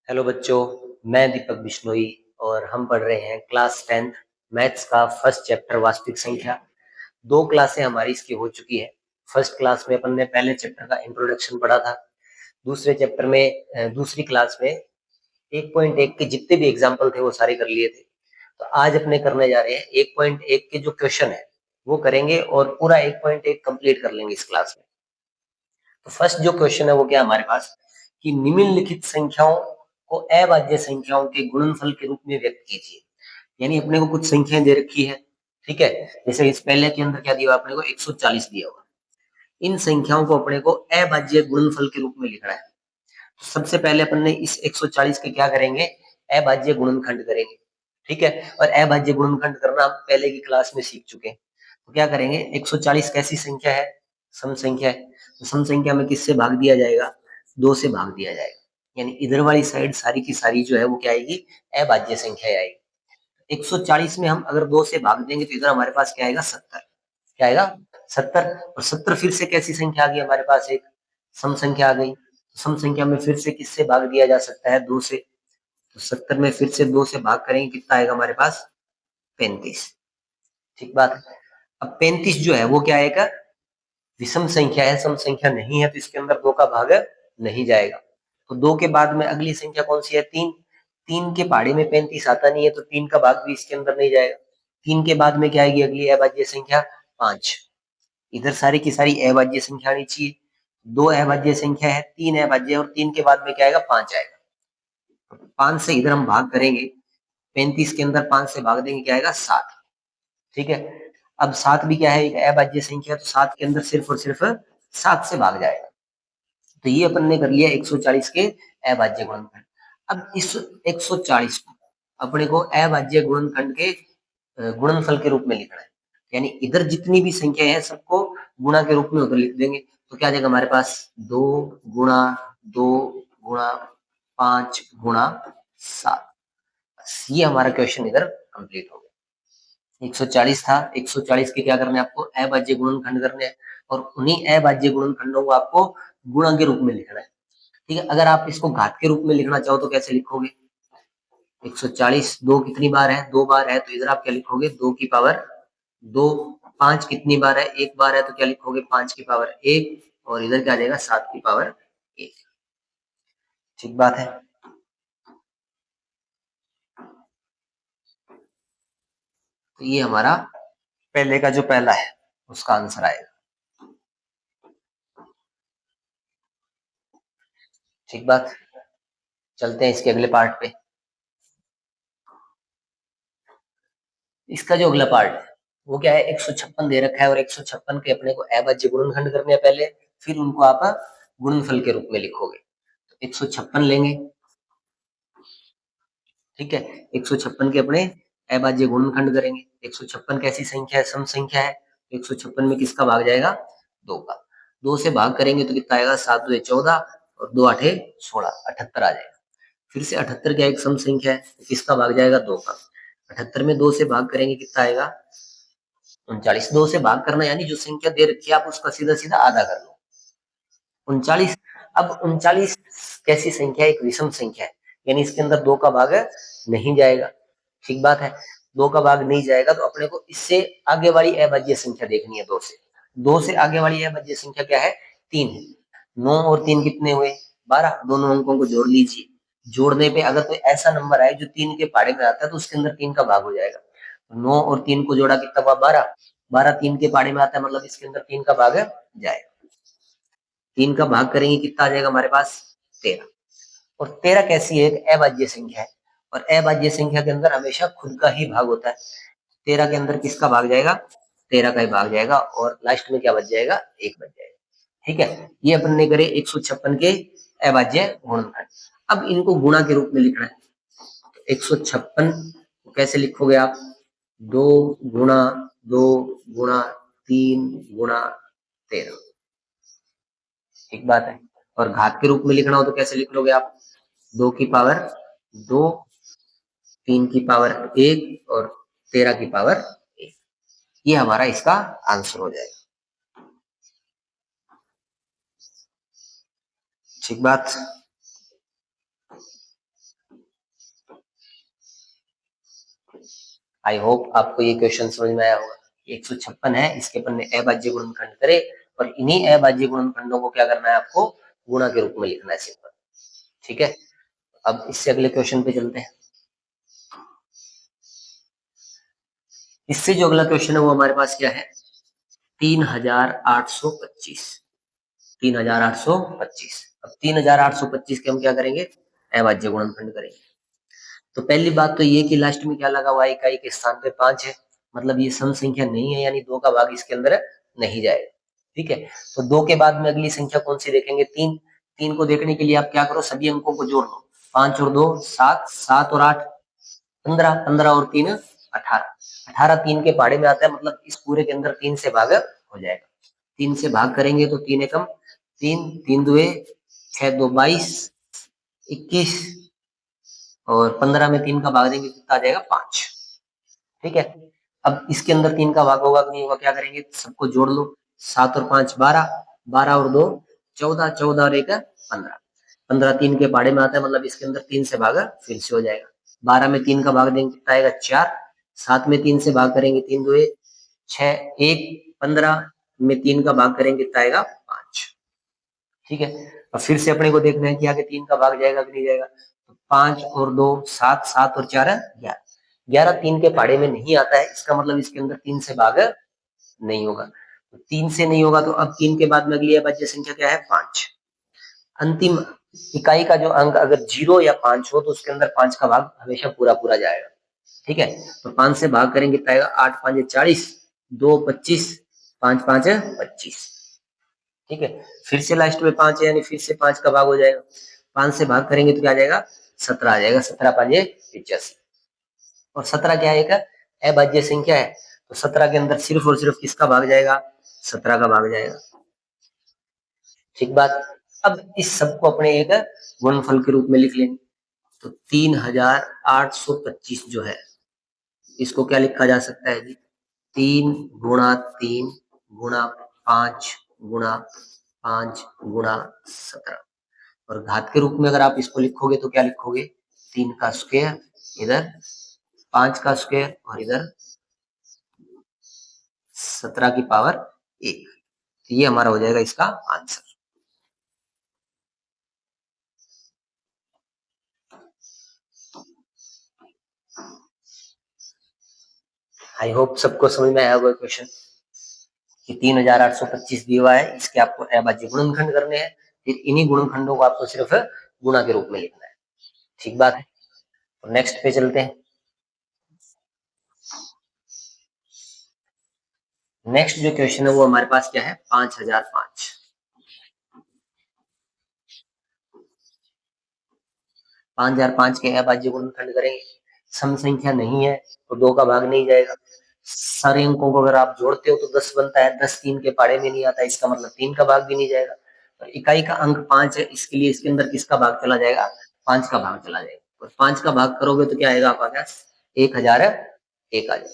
Hello बच्चों, मैं दीपक बिश्नोई और हम पढ़ रहे हैं क्लास 10th मैथ्स का फर्स्ट चैप्टर वास्तविक संख्या। दो क्लासें हमारी इसकी हो चुकी है। फर्स्ट क्लास में अपन ने पहले चैप्टर का इंट्रोडक्शन पढ़ा था। दूसरे चैप्टर में दूसरी क्लास में 1.1 के जितने भी एग्जाम्पल थे वो सारे कर लिए थे। तो आज अपने करने जा रहे हैं 1.1 के जो क्वेश्चन है वो करेंगे और पूरा 1.1 कंप्लीट कर लेंगे इस क्लास में। तो फर्स्ट जो क्वेश्चन है वो क्या है हमारे पास कि निम्नलिखित संख्याओं को अभाज्य संख्याओं के गुणनफल के रूप में व्यक्त कीजिए। यानी अपने को कुछ संख्याएं दे रखी है, ठीक है। जैसे इस पहले के अंदर क्या दिया हुआ अपने को 140 दिया हुआ। इन संख्याओं को अपने को अभाज्य गुणनफल के रूप में लिखना है। तो सबसे पहले अपन ने इस 140 के क्या करेंगे, अभाज्य गुणनखंड करेंगे, ठीक है। और अभाज्य गुणनखंड करना हम पहले की क्लास में सीख चुके हैं। तो क्या करेंगे, 140 कैसी संख्या है, सम संख्या है। तो सम संख्या में किससे भाग दिया जाएगा, 2 से भाग दिया जाएगा। यानी इधर वाली साइड सारी की सारी जो है वो क्या आएगी, अभाज्य संख्या आएगी। 140 में हम अगर 2 से भाग देंगे तो इधर हमारे पास क्या आएगा, 70। क्या आएगा, 70। और 70 फिर से कैसी संख्या आ गई हमारे पास, एक सम संख्या आ गई। सम संख्या में फिर से किससे भाग दिया जा सकता है, 2 से। तो 70 में फिर से 2 से भाग करेंगे, कितना आएगा हमारे पास, 35। ठीक बात है। अब 35 जो है वो क्या आएगा, विषम संख्या है, सम संख्या नहीं है, तो इसके अंदर 2 का भाग नहीं जाएगा। तो 2 के बाद में अगली संख्या कौन सी है, 3। 3 के पहाड़े में 35 आता नहीं है, तो 3 का भाग भी इसके अंदर नहीं जाएगा। 3 के बाद में क्या आएगी अगली अभाज्य संख्या, 5। इधर सारी की सारी अभाज्य संख्या आनी चाहिए। 2 अभाज्य संख्या है, 3 अभाज्य, और 3 के बाद में क्या आएगा, 5 आएगा। 5 से इधर हम भाग करेंगे, 35 के अंदर 5 से भाग देंगे, क्या आएगा, 7। ठीक है। अब 7 भी क्या है, एक अभाज्य संख्या, तो 7 के अंदर सिर्फ और सिर्फ 7 से भाग जाएगा। तो ये अपन ने कर लिया 140 के अभाज्य गुणनखंड। अब इस 140 को अपने को अभाज्य गुणनखंड के गुणनफल के रूप में लिखना है। यानी इधर जितनी भी संख्या है सबको गुणा के रूप में उधर लिख देंगे। तो क्या जाएगा हमारे पास, 2 गुणा 2 गुणा 5 गुणा 7। ये हमारा क्वेश्चन इधर कंप्लीट हो गया। 140 था, 140 के क्या करने हैं आपको, अभाज्य गुणनखंड करने हैं। और उन्हीं अभाज्य गुणनखंडों को आपको गुणा के रूप में लिखना है। ठीक है। अगर आप इसको घात के रूप में लिखना चाहो तो कैसे लिखोगे, 140 2 कितनी बार है, 2 बार है, तो इधर आप क्या लिखोगे, 2 की पावर 2। 5 कितनी बार है, 1 बार है, तो क्या लिखोगे, 5 की पावर 1। और इधर क्या आ जाएगा, 7 की पावर 1। ठीक बात है। तो ये हमारा पहले का जो पहला है उसका आंसर आएगा। ठीक बात। चलते हैं इसके अगले पार्ट पे। इसका जो अगला पार्ट है वो क्या है, 156 दे रखा है, और 156 के अपने को अभाज्य गुणनखंड करने हैं पहले, फिर उनको आप गुणनफल के रूप में लिखोगे। तो 156 लेंगे, ठीक है। 156 के अपने अभाज्य गुणनखंड करेंगे। 156 कैसी संख्या है, सम संख्या है। 156 में किसका भाग जाएगा, 2 का। 2 से भाग करेंगे तो कितना आएगा, 7 2 14 और 2 8 16, 78 आ जाएगा। फिर से 78 क्या एक सम संख्या है, तो किसका भाग जाएगा, 2 का। 78 में 2 से भाग करेंगे, कितना आएगा, 39। 2 से भाग करना यानी जो संख्या दे रखी है आप उसका सीधा सीधा आधा कर लो, 39। अब 39 कैसी संख्या है, एक विषम संख्या है, यानी इसके अंदर 2 का भाग नहीं जाएगा। ठीक बात है। 2 का भाग नहीं जाएगा तो अपने को इससे आगे वाली अभाज्य संख्या देखनी है। 2 से आगे वाली अभाज्य संख्या क्या है, 3 है। 9 और 3 कितने हुए, 12। दोनों अंकों को जोड़ लीजिए। जोड़ने पे अगर कोई ऐसा नंबर आए जो 3 के पहाड़े में आता है तो उसके अंदर 3 का भाग हो जाएगा। 9 और 3 को जोड़ा, कितना हुआ, 12। 12 3 के पहाड़े में आता है, मतलब इसके अंदर 3 का भाग जाएगा। 3 का भाग करेंगे, कितना आ जाएगा हमारे पास, 13। और 13 कैसी है, एक अभाज्य संख्या है, और अभाज्य संख्या के अंदर हमेशा खुद का ही भाग होता है। 13 के अंदर किसका भाग जाएगा, 13 का ही भाग जाएगा, और लास्ट में क्या बच जाएगा, 1 बच जाएगा। ठीक है। ये अपन ने करे 156 के अभाज्य गुणनखंड। अब इनको गुणा के रूप में लिखना है। 156 कैसे लिखोगे आप, 2 गुणा 2 गुणा 3 गुणा 13। ठीक बात है। और घात के रूप में लिखना हो तो कैसे लिख लोगे आप, 2 की पावर 2, 3 की पावर 1 और 13 की पावर 1। ये हमारा इसका आंसर हो जाएगा। ठीक बात। आई होप आपको ये क्वेश्चन समझ में आया होगा। 156 है, इसके अपन ने अभाज्य गुणनखंड करे और इन्हीं अभाज्य गुणनखंडों को क्या करना है आपको, गुणा के रूप में लिखना है सिंपल। ठीक है, अब इससे अगले क्वेश्चन पे चलते हैं। इससे जो अगला क्वेश्चन है वो हमारे पास क्या है, 3825। 3825। अब 3825 के हम क्या करेंगे, अभाज्य गुणनखंड करेंगे। तो पहली बात तो ये कि लास्ट में क्या लगा हुआ है, इकाई के स्थान पे 5 है, मतलब ये सम संख्या नहीं है, यानी 2 का भाग इसके अंदर नहीं जाएगा। ठीक है, तो 2 के बाद में अगली संख्या कौन सी देखेंगे, 3। 3 को देखने के लिए आप क्या करो, सभी अंकों को जोड़ लो। 5 और 2 7, 7 और 8 15, 15 और 3 18, 18 3 के पहाड़े में आता है, मतलब इस पूरे के अंदर 3 से भाग हो जाएगा। 3 से भाग करेंगे तो 3 एकम 3, 3 दुए 6, 2 22, 21 और 15 में 3 का भाग देंगे कितना आ जाएगा, 5। ठीक है, अब इसके अंदर 3 का भाग होगा कि नहीं होगा, क्या करेंगे, सबको जोड़ लो। 7 और 5 12, 12 और 2 14, 14 और 1 15, 15 3 के पहाड़े में आता है, मतलब इसके अंदर 3 से भाग फिर से हो जाएगा। 12 में 3 का भाग देंगे कितना आएगा, 4। 7 में 3 से भाग करेंगे 3 दुए 6, 1 15 में 3 का भाग करेंगे कितना आएगा, 5। ठीक है, अब फिर से अपने को देखना है कि आगे 3 का भाग जाएगा कि नहीं जाएगा। तो 5 और 2 7, 7 और 4 11, 11 3 के पहाड़े में नहीं आता है, इसका मतलब इसके अंदर 3 से भाग नहीं होगा। तो 3 से नहीं होगा, तो अब 3 के बाद में अगली अभाज्य संख्या क्या है, 5। अंतिम इकाई का जो अंक अगर 0 या 5 हो तो उसके अंदर 5 का भाग हमेशा पूरा पूरा जाएगा। ठीक है, तो 5 से भाग करेंगे पाएगा 8 5 40, 2 25, 5 5 25। ठीक है, फिर से लास्ट में 5 है, यानी फिर से 5 का भाग हो जाएगा। 5 से भाग करेंगे तो क्या आ जाएगा, 17 आ जाएगा। 17 5 85, और 17 क्या है, एक अभाज्य संख्या है, तो 17 के अंदर सिर्फ और सिर्फ किसका भाग जाएगा, 17 का भाग जाएगा। ठीक बात। अब इस सब को अपने एक गुणनफल के रूप में लिख लेंगे। तो 3825 जो है, इसको क्या लिखा जा सकता है जी, 3 गुणा 3 गुणा 5 गुणा 5 गुणा 17, और घात के रूप में अगर आप इसको लिखोगे तो क्या लिखोगे, 3 का स्क्वायर, इधर 5 का स्क्वायर और इधर 17 की पावर 1। तो ये हमारा हो जाएगा इसका आंसर। आई होप सबको समझ में आया होगा क्वेश्चन कि 3825 दिया हुआ है, इसके आपको अभाज्य गुणनखंड करने हैं, फिर इन्हीं गुणनखंडों को आपको सिर्फ गुणा के रूप में लिखना है। ठीक बात है, तो नेक्स्ट पे चलते हैं। नेक्स्ट जो क्वेश्चन है वो हमारे पास क्या है, 5005। 5005 के अभाज्य गुणनखंड करेंगे, सम संख्या नहीं है तो 2 का भाग नहीं जाएगा। सारे अंकों को अगर आप जोड़ते हो तो 10 बनता है, 10 3 के पहाड़े में नहीं आता, इसका मतलब 3 का भाग भी नहीं जाएगा। और इकाई का अंक 5 है, इसके लिए इसके अंदर किसका भाग चला जाएगा, 5 का भाग चला जाएगा। और 5 का भाग करोगे तो क्या आएगा आपका, 1001 आ जाएगा।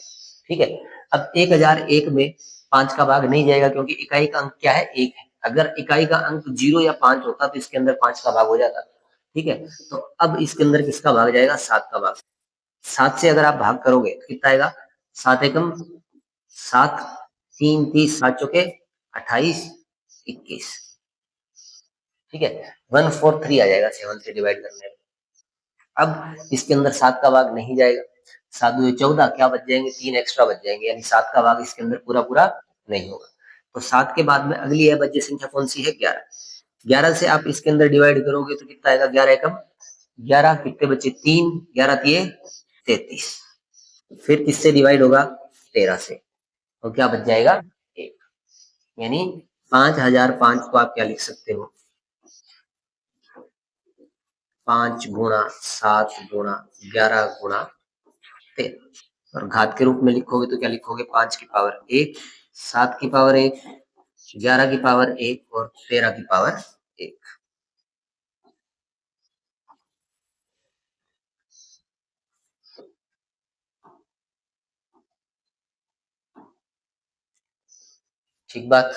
ठीक है, अब 1001 में 5 का भाग नहीं जाएगा, क्योंकि इकाई का अंक क्या है, 1 है। अगर इकाई का अंक 0 या 5 होता तो इसके अंदर 5 का भाग हो जाता। ठीक है, तो अब इसके अंदर किसका भाग जाएगा, 7 का भाग। 7 से अगर आप भाग करोगे तो कितना आएगा, 7 एकम 7, 3 30, 7 चौके 28, 21। ठीक है, 143 आ जाएगा 7 से डिवाइड करने में। अब इसके अंदर 7 का भाग नहीं जाएगा, 7 2 14, क्या बच जाएंगे, 3 एक्स्ट्रा बच जाएंगे, यानी 7 का भाग इसके अंदर पूरा पूरा नहीं होगा। तो 7 के बाद में अगली अभाज्य संख्या कौन सी है, 11। 11 से आप इसके अंदर डिवाइड करोगे तो कितना आएगा, 11 एकम 11, कितने बचे, 3, 11 3 33। फिर किससे डिवाइड होगा, 13 से, तो क्या बच जाएगा, 1। यानी 5005 को आप क्या लिख सकते हो, 5 गुणा 7 गुणा 11 गुणा 13। और घात के रूप में लिखोगे तो क्या लिखोगे, 5 की पावर 1, 7 की पावर 1, 11 की पावर 1 और 13 की पावर 1। ठीक बात,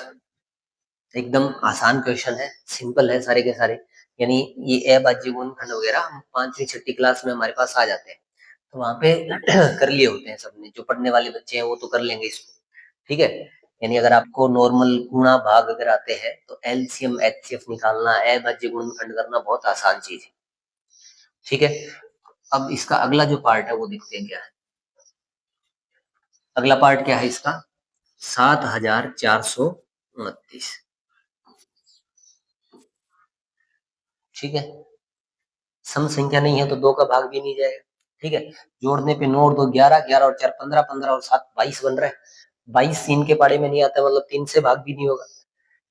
एकदम आसान क्वेश्चन है, सिंपल है सारे के सारे। यानी ये अभाज्य गुणनखंड वगैरह हम 5वीं 6ठी क्लास में हमारे पास आ जाते हैं। तो वहां पे कर लिए होते हैं सबने, जो पढ़ने वाले बच्चे हैं वो तो कर लेंगे इसको, ठीक है। यानी अगर आपको नॉर्मल गुणा भाग अगर आते हैं तो एलसीएम एचसीएफ निकालना, अभाज्य गुणनखंड करना बहुत आसान चीज है, ठीक है। अब इसका अगला जो पार्ट है वो देखते हैं क्या है। अगला पार्ट क्या है इसका, 7429, ठीक है। सम संख्या नहीं है तो 2 का भाग भी नहीं जाएगा, ठीक है। जोड़ने पे 9 और 2 11, 11 और 4 15, 15 और 7 22 बन रहा है। 22 3 के पाड़े में नहीं आता, मतलब 3 से भाग भी नहीं होगा।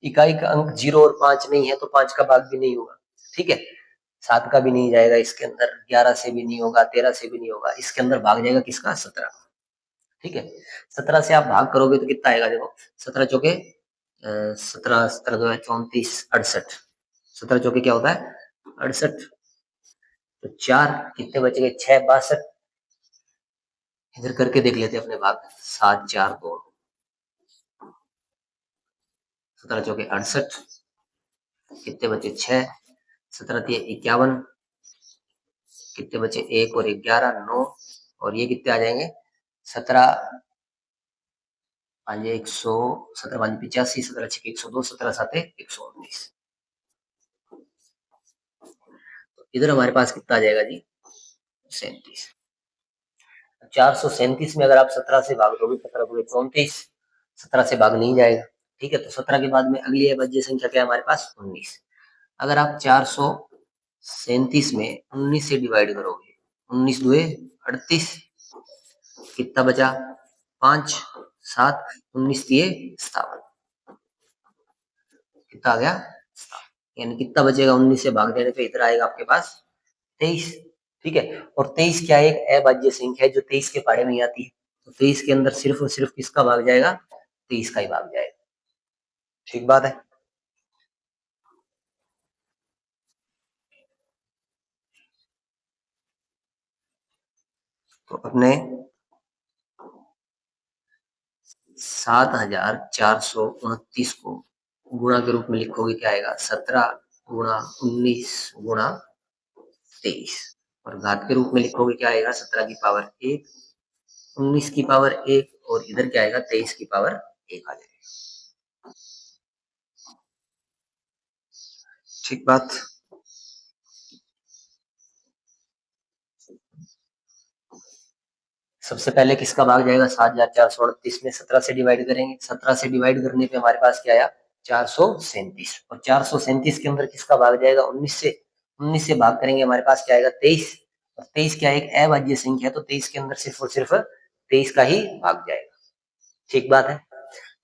इकाई का अंक 0 और 5 नहीं है तो 5 का भाग भी नहीं होगा, ठीक है। 7 का भी नहीं जाएगा इसके अंदर, 11 से भी नहीं होगा, 13 से भी नहीं होगा। इसके अंदर भाग जाएगा किसका, 17, ठीक है। 17 से आप भाग करोगे तो कितना आएगा, देखो 17 चौके 17, 17 2 है 34, 68, 17 चौके क्या होता है 68, तो 4 कितने बचे गए, 6 62। इधर करके देख लेते हैं अपने भाग, 7 4 2, 17 चौके 68, कितने बचे 6, 17 3 51, कितने बचे 1 और 11 9, और ये कितने आ जाएंगे 17 5 100, 17 5 85, 17 6 102, 17 7 119। इधर हमारे पास कितना आ जाएगा जी 37। 437 में अगर आप 17 से भाग दोगे, 17 को 34, 17 से भाग नहीं जाएगा, ठीक है। तो 17 के बाद में अगली अभाज्य संख्या क्या है हमारे पास 19। अगर आप 437 में 19 से डिवाइड करोगे, 19 दुए 38, कितना बचा 5 7, 19 दिए 57, कितना आ गया 57। यानी कितना बचेगा 19 से भाग देने पे, इधर आएगा आपके पास 23, ठीक है। और 23 क्या है, एक अभाज्य संख्या है जो 23 के पाड़े में आती है, तो 23 के अंदर सिर्फ और सिर्फ किसका भाग जाएगा, 23 का ही भाग जाएगा, ठीक बात है। तो अपने 7429 को गुणा के रूप में लिखोगे, क्या आएगा 17 गुणा 19 गुणा 23, और घात के रूप में लिखोगे क्या आएगा 17 की पावर 1, 19 की पावर 1, और इधर क्या आएगा 23 की पावर 1 आ जाएगा, ठीक बात। सबसे पहले किसका भाग जाएगा 7429 में, 17 से डिवाइड करेंगे, 17 से डिवाइड करने पे हमारे पास क्या आया 437, और 437 के अंदर किसका भाग जाएगा 19 से, 19 से भाग करेंगे हमारे पास क्या आएगा 23, और 23 क्या है एक अभाज्य संख्या, तो 23 के अंदर सिर्फ और सिर्फ 23 का ही भाग जाएगा, ठीक बात है।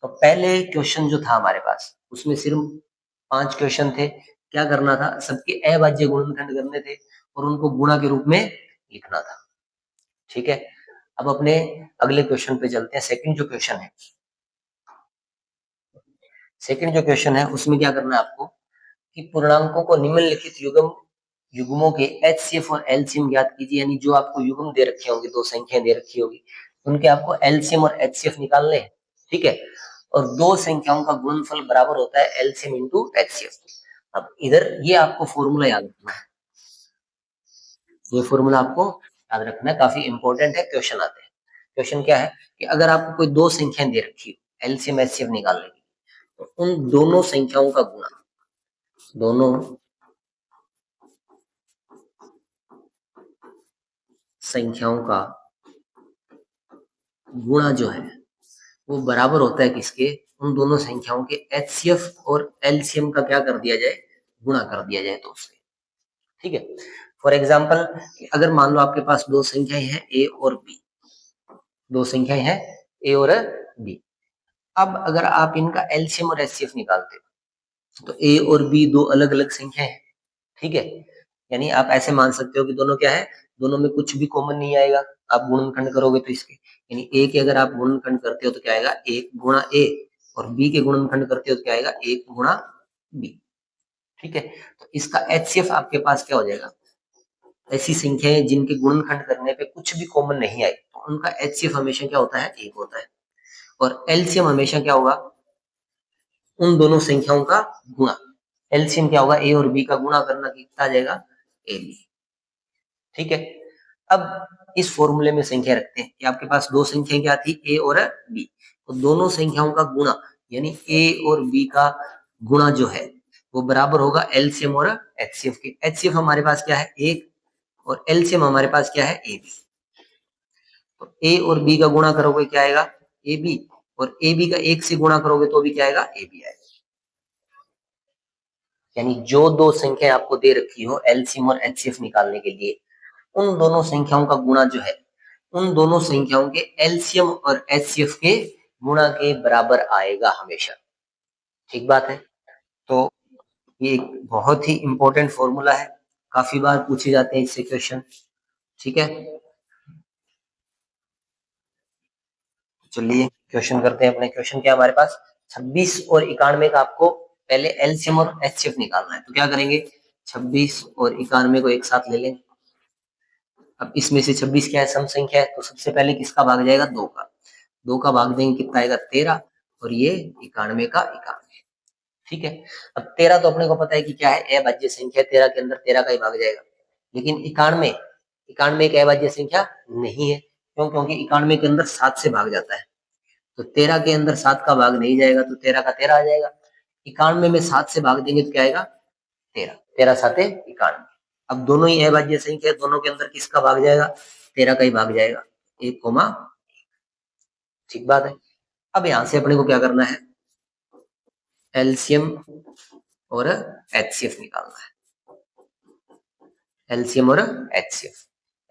तो पहले क्वेश्चन जो था हमारे पास उसमें सिर्फ 5 क्वेश्चन थे, क्या करना था, सबके अभाज्य गुणनखंड करने थे और उनको गुणा के रूप में लिखना था, ठीक है। अब अपने अगले क्वेश्चन पे चलते हैं। सेकंड जो क्वेश्चन है, सेकंड जो क्वेश्चन है उसमें क्या करना है आपको कि पूर्णांकों को निम्नलिखित युग्मों के एचसीएफ और एलसीएम ज्ञात कीजिए। यानी जो आपको युग्म दे रखे होंगे, दो संख्याएं दे रखी होगी, उनके आपको एलसीएम और एचसीएफ निकालने हैं, ठीक है। और दो संख्याओं का गुणनफल बराबर होता है एलसीएम इंटू एचसीएफ। अब इधर ये आपको फॉर्मूला याद रखना है, ये फॉर्मूला आपको याद रखना है, काफी इंपॉर्टेंट है, क्वेश्चन आते हैं। क्वेश्चन क्या है कि अगर आपको कोई दो संख्याएं दे रखी हो एलसीएम एचसीएफ निकालने की, तो उन दोनों संख्याओं का गुणा, दोनों संख्याओं का गुणा जो है वो बराबर होता है किसके, उन दोनों संख्याओं के एचसीएफ और एलसीएम का क्या कर दिया जाए, गुणा कर दिया जाए, तो उससे, ठीक है। फॉर एग्जाम्पल अगर मान लो आपके पास दो संख्याएं हैं ए और बी, दो संख्याएं हैं ए और बी। अब अगर आप इनका एलसीएम और एचसीएफ निकालते हो तो ए और बी दो अलग अलग संख्याएं हैं, ठीक है। यानी आप ऐसे मान सकते हो कि दोनों क्या है, दोनों में कुछ भी कॉमन नहीं आएगा, आप गुणनखंड करोगे तो इसके, यानी ए के अगर आप गुणनखंड करते हो तो क्या आएगा एक गुणा ए, और बी के गुणनखंड करते हो तो क्या आएगा एक गुणा बी, ठीक है। तो इसका एचसीएफ आपके पास क्या हो जाएगा, ऐसी संख्याएं जिनके गुणनखंड करने पे कुछ भी कॉमन नहीं आए तो उनका एचसीएफ हमेशा क्या होता है एक होता है, और एलसीएम हमेशा क्या होगा उन दोनों संख्याओं का गुणा। एलसीएम क्या होगा ए और बी का गुणा करना, कितना आ जाएगा ए बी, ठीक है। अब इस फॉर्मूले में संख्या रखते हैं कि आपके पास दो संख्या क्या थी, ए और बी, तो दोनों संख्याओं का गुणा यानी ए और बी का गुणा जो है वो बराबर होगा एलसीएम और एचसीएफ के। एचसीएफ हमारे पास क्या है, एक, और एलसीएम हमारे पास क्या है, ए बी। तो ए और बी का गुणा करोगे क्या आएगा, ए बी, और ए बी का एक से गुणा करोगे तो भी क्या आएगा, ए बी आएगा। यानी जो दो संख्या आपको दे रखी हो एलसीएम और एचसीएफ निकालने के लिए, उन दोनों संख्याओं का गुणा जो है उन दोनों संख्याओं के एलसीएम और एचसीएफ के गुणा के बराबर आएगा हमेशा। ठीक बात है। तो ये एक बहुत ही इंपॉर्टेंट फॉर्मूला है, काफी बार पूछे जाते हैं इससे क्वेश्चन। ठीक है, चलिए क्वेश्चन करते हैं अपने। क्वेश्चन क्या हमारे पास, 26 और 91 का आपको पहले एलसीएम और एचसीएफ निकालना है। तो क्या करेंगे, 26 और 91 को एक साथ ले लेंगे। अब इसमें से 26 क्या है, सम संख्या है, तो सबसे पहले किसका भाग जाएगा, 2 का। 2 का भाग देंगे कितना आएगा, 13, और ये 91 का 91। ठीक है, अब 13 तो अपने को पता है कि क्या है, अभाज्य संख्या, 13 के अंदर 13 का ही भाग जाएगा। लेकिन 91, 91 एक अभाज्य संख्या नहीं है। क्यों, क्योंकि 91 के अंदर 7 से भाग जाता है, तो 13 के अंदर 7 का भाग नहीं जाएगा, तो 13 का 13 आ जाएगा। 91 में 7 से भाग देंगे तो क्या आएगा, 13, 13 साते 91। अब दोनों ही अभाज्य संख्या, दोनों के अंदर किसका भाग जाएगा, 13 का ही भाग जाएगा, 1, ठीक बात है। अब यहां से अपने को क्या करना है, एलसीएम और एचसीएफ निकालना है। एलसीएम और एचसीएफ,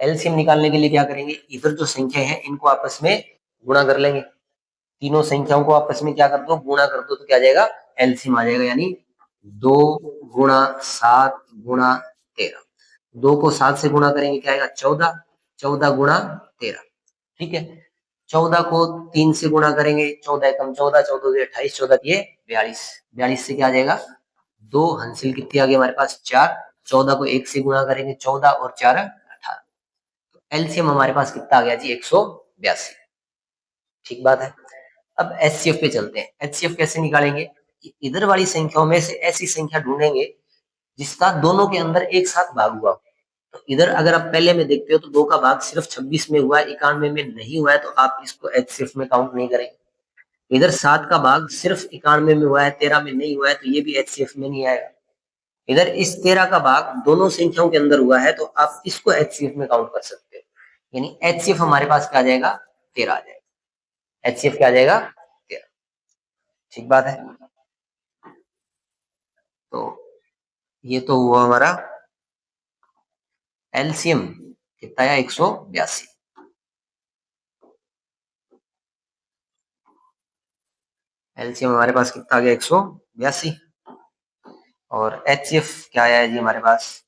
एलसीएम निकालने के लिए क्या करेंगे, इधर जो संख्या है इनको आपस में गुणा कर लेंगे। तीनों संख्याओं को आपस में क्या कर दो, गुणा कर दो, तो क्या जाएगा, एलसीएम आ जाएगा। यानी 2 गुणा 7 गुणा 13, 2 को 7 से गुणा करेंगे क्या आएगा, 14, 14 गुणा 13। ठीक है, 14 को 3 से गुणा करेंगे, 14 एकम 14, 14 से 28, 14 दिए 42, 42 से क्या आ जाएगा, 2 हंसिल कितनी आ गई हमारे पास, 4। 14 को 1 से गुणा करेंगे, 14 और 4 18। तो एलसीएम हमारे पास कितना आ गया जी, 182। ठीक बात है। अब एचसीएफ पे चलते हैं। एचसीएफ कैसे निकालेंगे, कि इधर वाली संख्याओं में से ऐसी संख्या ढूंढेंगे जिसका दोनों के अंदर एक साथ भाग हुआ। तो इधर अगर आप पहले में देखते हो तो 2 का भाग सिर्फ 26 में हुआ है, 91 में नहीं हुआ है, तो आप इसको एचसीएफ में काउंट नहीं करेंगे। इधर 7 का भाग सिर्फ 91 में हुआ है, 13 में नहीं हुआ है, तो ये भी एचसीएफ में नहीं आएगा। इधर इस 13 का भाग दोनों संख्याओं के अंदर हुआ है, तो आप इसको एचसीएफ में काउंट कर सकते हो। यानी एचसीएफ हमारे पास क्या आ जाएगा, 13 आ जाएगा। एचसीएफ क्या आ जाएगा, 13। ठीक बात है। तो ये तो हुआ हमारा एलसीएम, कितना आया, 182। एलसीएम हमारे पास कितना आ गया, 182। और एचसीएफ क्या आया है जी हमारे पास,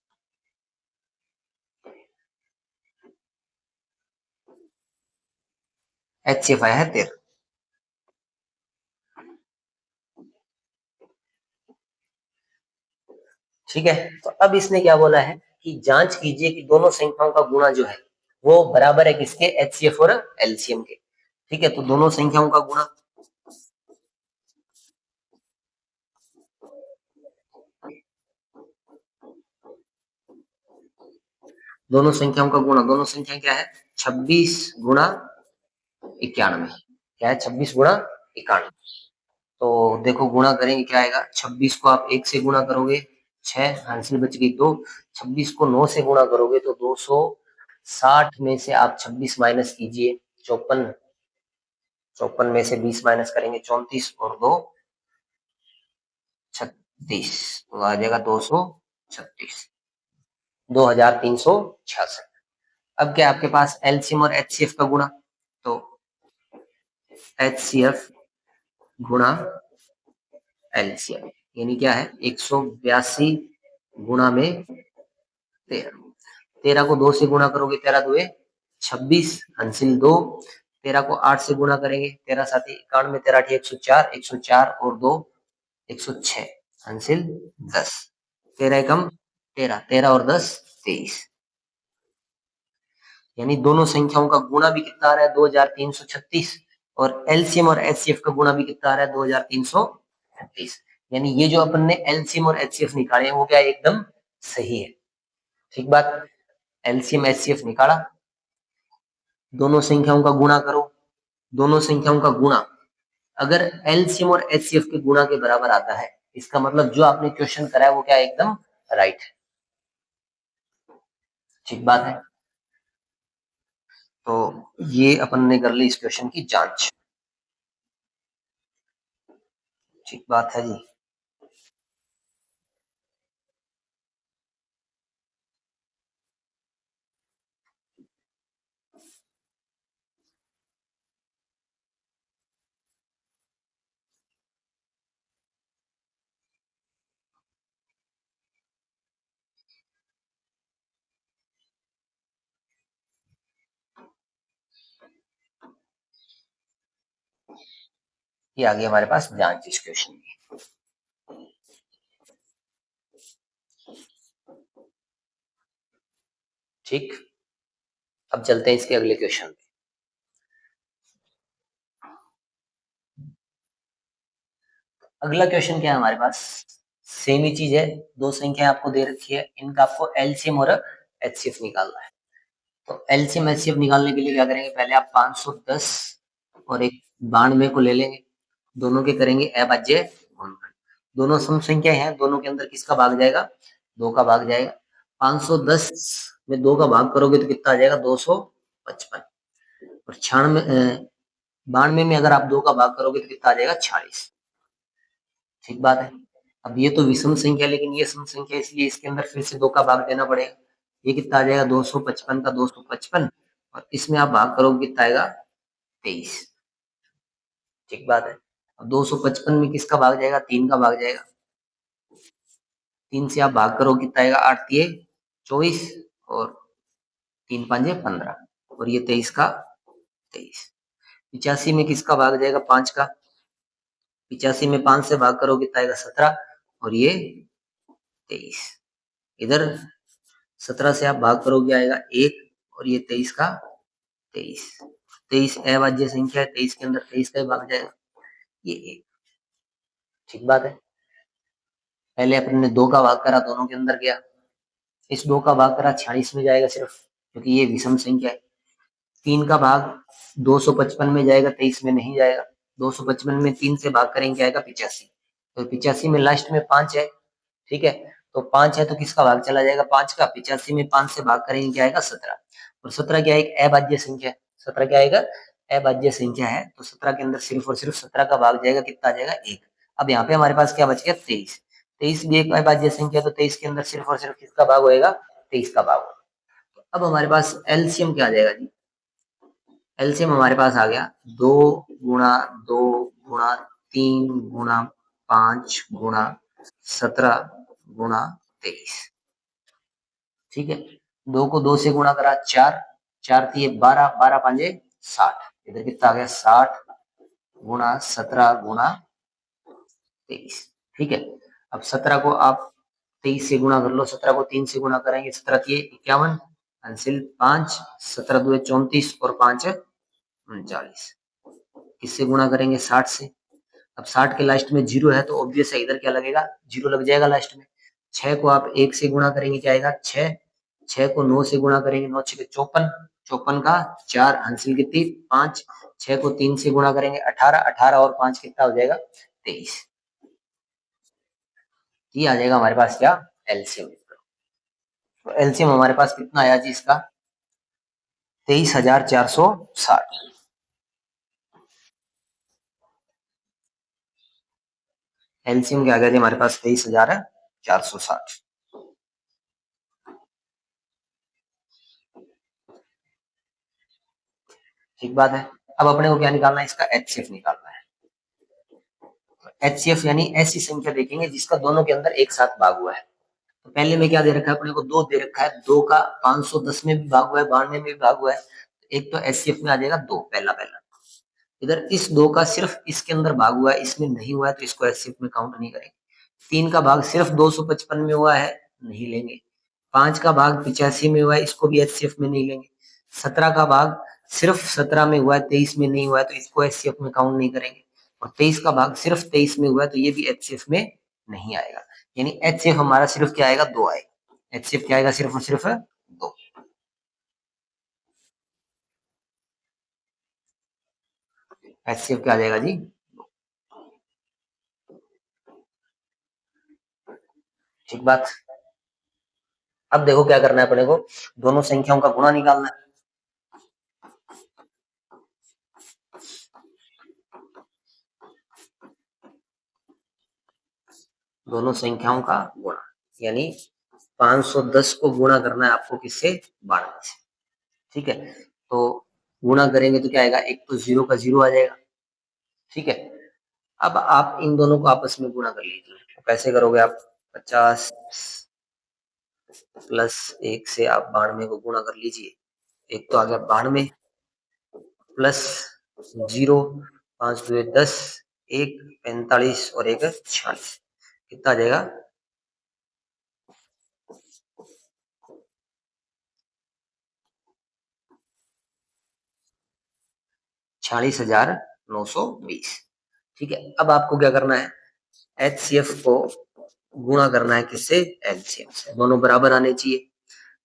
एचसीएफ आया है 13। ठीक है, तो अब इसने क्या बोला है कि जांच कीजिए कि दोनों संख्याओं का गुणा जो है वो बराबर है किसके, एचसीएफ और एलसीएम के। ठीक है, तो दोनों संख्याओं का गुणा, दोनों संख्याओं का गुणा, दोनों संख्या क्या है, 26 गुणा 91, क्या है, 26 गुणा 91। तो देखो गुणा करेंगे क्या आएगा, 26 को आप 1 से गुणा करोगे 6, हासिल बच गई 2। 26 को 9 से गुणा करोगे तो 260 में से आप 26 माइनस कीजिए, 54, 54 में से 20 माइनस करेंगे 34, और 2 36, तो आ जाएगा 236, 2366। अब क्या आपके पास एलसीएम और एचसीएफ का गुणा, तो एचसीएफ गुणा एलसीएम यानी क्या है, 182 गुणा में 13, 13 को 2 से गुणा करोगे, 13 दुए 26, हंसिल 2। 13 को 8 से गुणा करेंगे, 13 7 91, 13 8 104, 104 और 2 106, हंसिल 10। 13 एकम 13, 13 और 10 23। यानी दोनों संख्याओं का गुणा भी कितना आ रहा है, 2336, और एलसीएम और एचसीएफ का गुणा भी कितना आ रहा है, 2336। यानी ये जो अपन ने एलसीएम और एचसीएफ निकाले हैं वो क्या है, एकदम सही है। ठीक बात, एलसीएम एचसीएफ निकाला, दोनों संख्याओं का गुणा करो, दोनों संख्याओं का गुणा अगर एलसीएम और एचसीएफ के गुणा के बराबर आता है, इसका मतलब जो आपने क्वेश्चन करा है वो क्या एकदम राइट है। ठीक बात है। तो ये अपन ने कर ली इस क्वेश्चन की जांच। ठीक बात है जी। ये आ गई हमारे पास जांच इस क्वेश्चन की। ठीक, अब चलते हैं इसके अगले क्वेश्चन पे। अगला क्वेश्चन क्या है हमारे पास, सेम ही चीज है, दो संख्या आपको दे रखी है, इनका आपको एलसीएम और एचसीएफ निकालना है। तो एलसीएम एचसीएफ निकालने के लिए क्या करेंगे, पहले आप 510 और एक 92 को ले लेंगे, दोनों के करेंगे अभाज्य गुणनखंड। दोनों सम संख्या है, दोनों के अंदर किसका भाग जाएगा, 2 का भाग जाएगा। 510 में 2 का भाग करोगे तो कितना आ जाएगा, 255। और 92 में अगर आप 2 का भाग करोगे तो कितना आ जाएगा, 46। ठीक बात है। अब ये तो विषम संख्या, लेकिन ये सम संख्या, इसलिए इसके अंदर फिर से 2 का भाग देना पड़ेगा। ये कितना आ जाएगा, 255 का 255, और इसमें आप भाग करोगे कितना आएगा, 23। ठीक बात है। अब 255 में किसका भाग जाएगा, 3 का भाग जाएगा। 3 से आप भाग करो कितना आएगा, 8 तिये 24 और 3 पंजे 15, और ये 23 का 23। 85 में किसका भाग जाएगा, 5 का। 85 में 5 से भाग करो कितना आएगा, 17, और ये 23। इधर 17 से आप भाग करोगे आएगा 1, और ये 23 का 23। 23 अभाज्य संख्या है, 23 के अंदर 23 का ही भाग जाएगा, ये 1। ठीक बात है। पहले अपन ने 2 का भाग करा, दोनों के अंदर गया, इस 2 का भाग करा 46 में जाएगा सिर्फ, क्योंकि ये विषम संख्या है। 3 का भाग 255 में जाएगा, 23 में नहीं जाएगा। 255 में 3 से भाग करेंगे क्या आएगा, 85। तो 85 में लास्ट में 5 है, ठीक है। तो 5 है तो किसका भाग चला जाएगा, 5 का। 85 में 5 से भाग करेंगे क्या आएगा, 17। और 17 क्या है, एक अभाज्य संख्या है। 17 क्या आएगा, अभाज्य संख्या है, तो 17 के अंदर सिर्फ और सिर्फ 17 का भाग जाएगा, कितना आ जाएगा, 1। अब यहाँ पे हमारे पास क्या बच गया, 23। 23 भी एक अभाज्य संख्या, तो 23 के अंदर सिर्फ और सिर्फ किसका भाग होएगा, 23 का भाग होगा। अब हमारे पास एलसीएम क्या आ जाएगा जी, एलसीएम हमारे पास आ गया 2 गुणा 2 गुणा 3 गुणा 5 गुणा 17 गुणा 23। ठीक है। 2 को 2 से गुणा करा 4, 4 थी 12, 12 पांजे 60, इधर कितना आ गया, 60 गुणा 17 गुणा 23। ठीक है। अब 17 को आप 23 से गुणा कर लो, 17 को 3 से गुणा करेंगे, 17 थी 51, अंसिल 5, 17 दुए 34 और 5 39। किससे गुणा करेंगे, 60 से। अब 60 के लास्ट में 0 है, तो ऑब्वियस है इधर क्या लगेगा, 0 लग जाएगा लास्ट में। 6 को आप 1 से गुणा करेंगे क्या आएगा, 6। 6 को 9 से गुणा करेंगे, 9 6 54, 54 का 4, हासिल कितनी 5। 6 को 3 से गुणा करेंगे 18, 18 और 5 कितना हो जाएगा, 23। ये आ जाएगा हमारे पास क्या, एलसीएम। तो एलसीएम हमारे पास कितना आया जी इसका, 23,460। एलसीएम क्या आ गया जी हमारे पास, 23,460। ठीक बात है। अब अपने को क्या निकालना है, इसका एचसीएफ निकालना है। एचसीएफ यानी ऐसी संख्या देखेंगे जिसका दोनों के अंदर एक साथ भाग हुआ है। तो पहले में क्या दे रखा है अपने को, 2 दे रखा है, 2 का 510 में भी भाग हुआ है, 92 में भी भाग हुआ है। एक तो एचसीएफ में आ जाएगा 2, पहला पहला। इधर इस 2 का सिर्फ इसके अंदर भाग हुआ है, इसमें नहीं हुआ है, तो इसको एचसीएफ में काउंट नहीं करेंगे। 3 का भाग सिर्फ 255 में हुआ है, नहीं लेंगे। 5 का भाग 85 में हुआ है, इसको भी एचसीएफ में नहीं लेंगे। 17 का भाग सिर्फ 17 में हुआ है, 23 में नहीं हुआ है, तो इसको एचसीएफ में काउंट नहीं करेंगे। और 23 का भाग सिर्फ 23 में हुआ है, तो ये भी एचसीएफ में नहीं आएगा। यानी एचसीएफ हमारा सिर्फ क्या आएगा, 2 आएगा। एचसीएफ क्या आएगा, सिर्फ और सिर्फ 2। HCF क्या आ जाएगा जी? ठीक बात। अब देखो क्या करना है अपने को, दोनों संख्याओं का गुणा निकालना है। दोनों संख्याओं का गुणा, यानी 510 को गुणा करना है आपको किससे? 12 से। ठीक है, तो गुणा करेंगे तो क्या आएगा? एक तो 0 का 0 आ जाएगा। ठीक है, अब आप इन दोनों को आपस में गुणा कर लीजिए। तो कैसे करोगे आप? 50 प्लस 1 से आप 92 को गुणा कर लीजिए। एक तो आ गया 92 प्लस 0, 5 2 10, 1 45 और 1 46, कितना आ जाएगा? 46,920। ठीक है, अब आपको क्या करना है? HCF को गुणा करना है किससे? LCM से। दोनों बराबर आने चाहिए।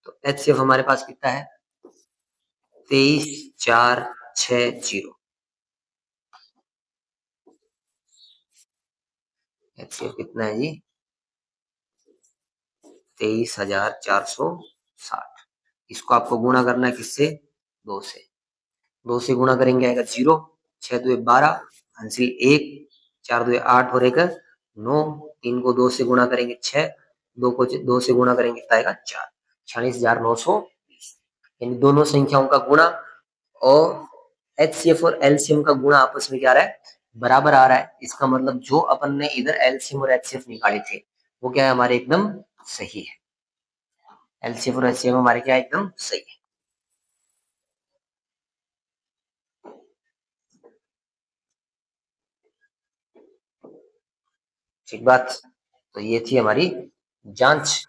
तो HCF हमारे पास कितना है? 23,460। HCF कितना है जी? 23,460। इसको आपको गुणा करना है किससे? 2 से। 2 से गुणा करेंगे आएगा 0, 6 2 12, हासिल 1, 4 2 8 और 1 9, 3 को 2 से गुणा करेंगे 6, 2 को 2 से गुणा करेंगे कितना आएगा? 4। 46,920, यानी दोनों संख्याओं का गुणा और HCF और LCM का गुणा आपस में क्या आ रहा है? बराबर आ रहा है। इसका मतलब जो अपन ने इधर LCM और HCF निकाले थे वो क्या है? हमारे एकदम सही है। LCM और HCF हमारे क्या एकदम सही है। ठीक बात। तो ये थी हमारी जांच।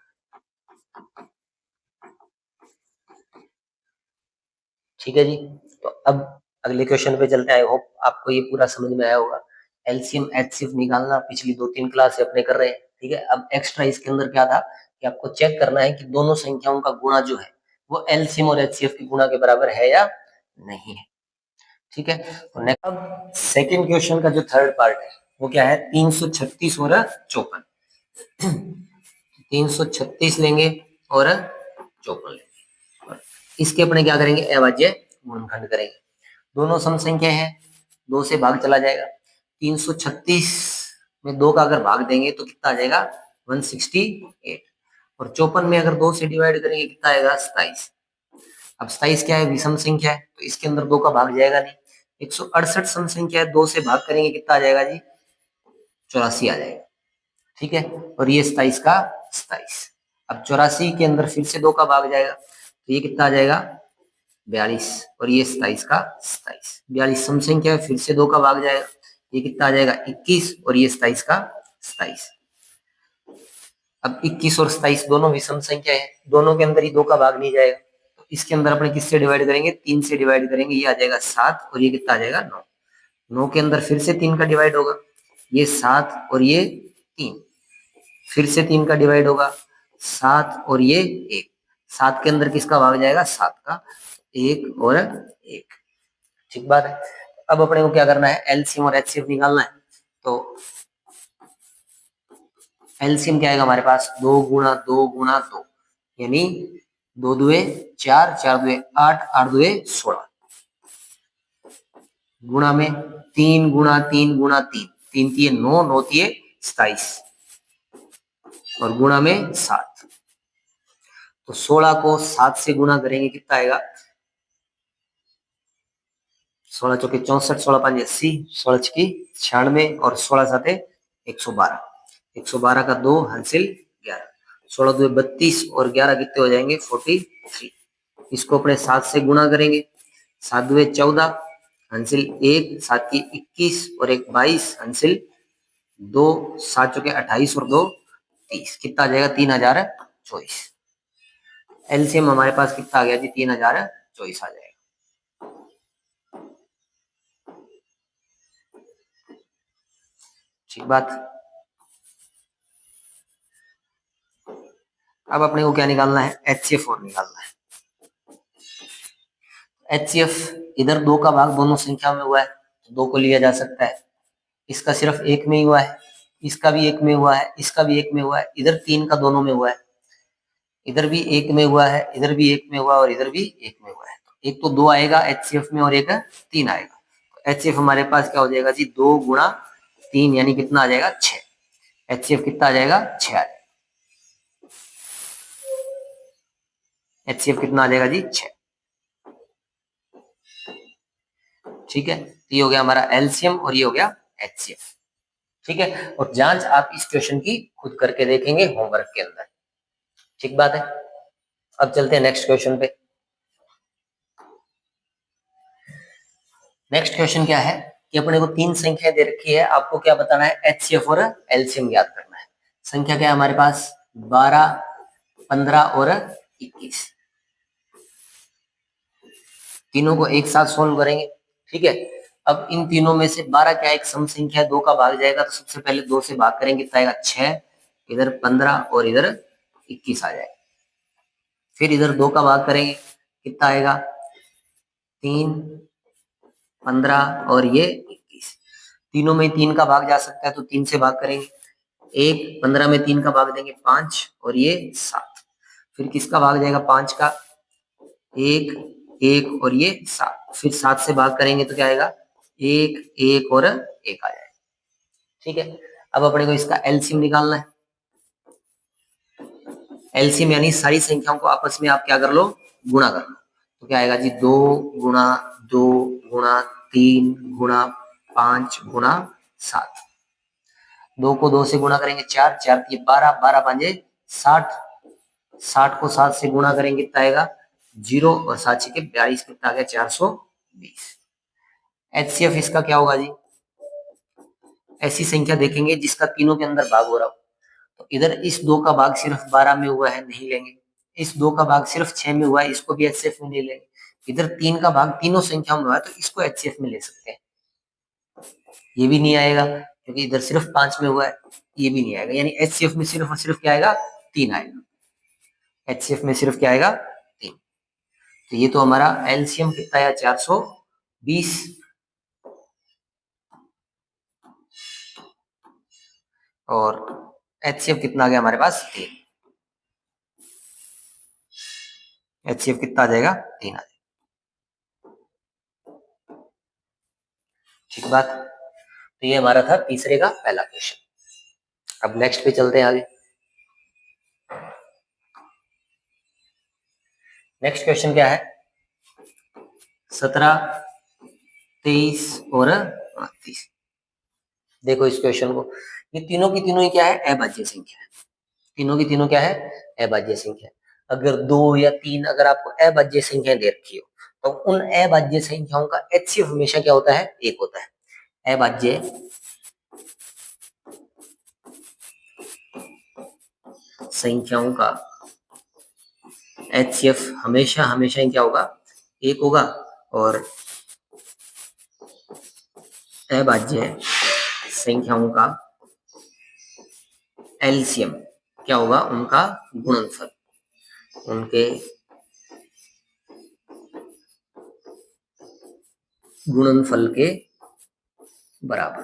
ठीक है जी, तो अब अगले क्वेश्चन पे चलते हैं। आई होप आपको ये पूरा समझ में आया होगा। एलसीएम एचसीएफ निकालना पिछली 2-3 क्लास से अपने कर रहे हैं। ठीक है, अब एक्स्ट्रा इसके अंदर क्या था कि आपको चेक करना है कि दोनों संख्याओं का गुणा जो है वो एलसीएम और एचसीएफ के गुणा के बराबर है या नहीं है। ठीक है, तो नेक्स्ट अब सेकेंड क्वेश्चन का जो थर्ड पार्ट है वो क्या है? 336 और 54। 336 लेंगे और 54 लेंगे। इसके अपने क्या करेंगे? अभाज्य गुणनखंड करेंगे। दोनों सम संख्या है, 2 से भाग चला जाएगा। 336 में 2 का अगर भाग देंगे तो कितना आ जाएगा? 168। और 54 में अगर 2 से डिवाइड करेंगे कितना आएगा? 27। अब 27 क्या है? विषम संख्या है, तो इसके अंदर 2 का भाग जाएगा नहीं। 168 सम संख्या है, 2 से भाग करेंगे कितना आ जाएगा जी? 84 आ जाएगा। ठीक है, और ये 27 का 27। अब 84 के अंदर फिर से 2 का भाग जाएगा, तो ये कितना आ जाएगा? 42। और ये 27 का 27। 42 सम संख्या है, फिर से 2 का भाग जाएगा, ये कितना आ जाएगा? 21। और ये 27 का 27। अब 21 और 27 दोनों विषम संख्या है, दोनों के अंदर ही 2 का भाग नहीं जाएगा, तो इसके अंदर अपने किससे डिवाइड करेंगे? 3 से डिवाइड करेंगे, ये आ जाएगा 7। और ये कितना आ जाएगा? 9। 9 के अंदर फिर से 3 का डिवाइड होगा, ये 7 और ये 3। फिर से 3 का डिवाइड होगा, 7 और ये 1। 7 के अंदर किसका भाग जाएगा? 7 का। 1 और 1। ठीक बात है। अब अपने को क्या करना है? एलसीएम और एचसीएफ निकालना है। तो एलसीएम क्या आएगा हमारे पास? 2 गुणा 2 गुणा 2, यानी 2 दुए 4, 4 दुए 8, 8 दुए 16, गुणा में 3 गुणा 3 गुणा 3, 3 तिये 9, 9 तिये 27, और गुणा में 7। तो 16 को 7 से गुणा करेंगे कितना आएगा? 16 चौके 64, 16 पांच 80, 16 छकी 96 और 16 साते 112। 112 का 2 हासिल 11, 16 दो 32 और 11 कितने हो जाएंगे? 43। इसको अपने 7 से गुणा करेंगे, 7 दुए 14 हासिल 1, 7 की 21 और 1 22 हासिल 2, 7 चौके 28 और 2 30, कितना आ जाएगा? 3024। एलसीएम हमारे पास कितना आ गया जी? 3024 आ जाएगा। ठीक बात। अब अपने को क्या निकालना है? HCF और निकालना है। HCF इधर 2 का भाग दोनों संख्या में हुआ है, 2 को लिया जा सकता है। इसका सिर्फ एक में ही हुआ है, इसका भी एक में हुआ है, इसका भी एक में हुआ है, इधर 3 का दोनों में हुआ है, इधर भी एक में हुआ है, इधर भी एक में हुआ और इधर भी एक में हुआ है। एक तो 2 आएगा HCF में और एक 3 आएगा। HCF हमारे पास क्या हो जाएगा जी, 2 गुणा 3 यानी कितना आ जाएगा 6। HCF कितना आ जाएगा 6 आ जाएगा। HCF कितना आ जाएगा जी 6। ठीक है, तो ये हो गया हमारा एलसीएम और ये हो गया HCF। ठीक है, और जांच आप इस क्वेश्चन की खुद करके देखेंगे होमवर्क के अंदर। ठीक बात है। अब चलते हैं नेक्स्ट क्वेश्चन पे। नेक्स्ट क्वेश्चन क्या है कि अपने को 3 संख्या दे रखी है, आपको क्या बताना है, HCF और एलसीएम ज्ञात करना है। संख्या क्या है हमारे पास, 12, 15 और 21। तीनों को एक साथ सोल्व करेंगे। ठीक है, अब इन तीनों में से 12 क्या एक सम संख्या, 2 का भाग जाएगा, तो सबसे पहले 2 से भाग करेंगे, कितना आएगा 6, इधर 15 और इधर 21 आ जाएगा। फिर इधर 2 का भाग करेंगे, कितना आएगा 3, 15 और ये 21। तीनों में 3 का भाग जा सकता है तो 3 से भाग करेंगे, 1, 15 में 3 का भाग देंगे 5 और ये 7। फिर किसका भाग जाएगा 5 का, 1, 1 और ये 7। फिर 7 से भाग करेंगे तो क्या आएगा 1, 1 और 1 आ जाएगा। ठीक है, अब अपने को इसका एलसीएम निकालना है। एलसीएम यानी सारी संख्याओं को आपस में आप क्या कर लो, गुणा कर लो। तो क्या आएगा जी 2 गुणा 2 गुणा 3 गुणा 5 गुणा 7। 2 को 2 से गुणा करेंगे 4, 4 ये 12, 12 5 60, 60 को 7 से गुणा करेंगे कितना आएगा 0 और 7 के 42, कितना आ गया 420। HCF इसका क्या होगा जी, ऐसी संख्या देखेंगे जिसका तीनों के अंदर भाग हो रहा हो। तो इधर इस 2 का भाग सिर्फ 12 में हुआ है, नहीं लेंगे। इस 2 का भाग सिर्फ 6 में हुआ है, इसको भी HCF में ले लेंगे। इधर 3 का भाग तीनों संख्याओं में हुआ है तो इसको HCF में ले सकते हैं। ये भी नहीं आएगा क्योंकि इधर सिर्फ 5 में हुआ है, ये भी नहीं आएगा। यानी HCF में सिर्फ और सिर्फ क्या आएगा 3 आएगा। HCF में सिर्फ क्या आएगा 3। तो ये तो हमारा एलसीएम कितना आया 420 और HCF कितना आ गया हमारे पास 3। HCF कितना आ जाएगा 3 आ जाएगा। ठीक बात। तो ये हमारा था तीसरे का पहला क्वेश्चन। अब नेक्स्ट पे चलते हैं आगे। नेक्स्ट क्वेश्चन क्या है, 17, 23 और 29। देखो इस क्वेश्चन को, ये तीनों की तीनों ही क्या है अभाज्य संख्या है। तीनों की तीनों क्या है अभाज्य संख्या। अगर 2 या 3 अगर आपको अभाज्य संख्या दे रखी हो तो उन अभाज्य संख्याओं का HCF हमेशा क्या होता है 1 होता है। अभाज्य संख्याओं का HCF हमेशा हमेशा ही क्या होगा 1 होगा और अभाज्य संख्याओं का एलसीएम क्या होगा उनका गुणनफल, उनके गुणनफल के बराबर।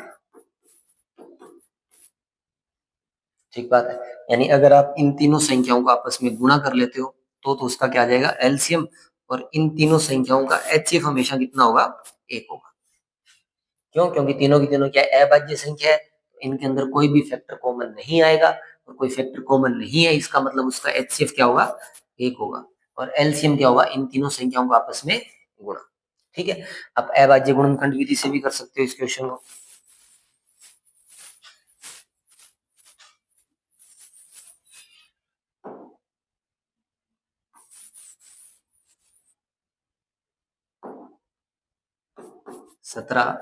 ठीक बात है। यानी अगर आप इन तीनों संख्याओं को आपस में गुणा कर लेते हो तो उसका क्या आ जाएगा एलसीएम, और इन तीनों संख्याओं का HCF हमेशा कितना होगा 1 होगा। क्यों, क्योंकि तीनों की तीनों क्या अभाज्य संख्या है, इनके अंदर कोई भी फैक्टर कॉमन नहीं आएगा और कोई फैक्टर कॉमन नहीं है, इसका मतलब उसका HCF क्या होगा 1 होगा और एलसीएम क्या होगा इन तीनों संख्याओं को आपस में गुणा। ठीक है, आप अभाज्य गुणनखंड विधि से भी कर सकते हो इस क्वेश्चन को। सत्रह,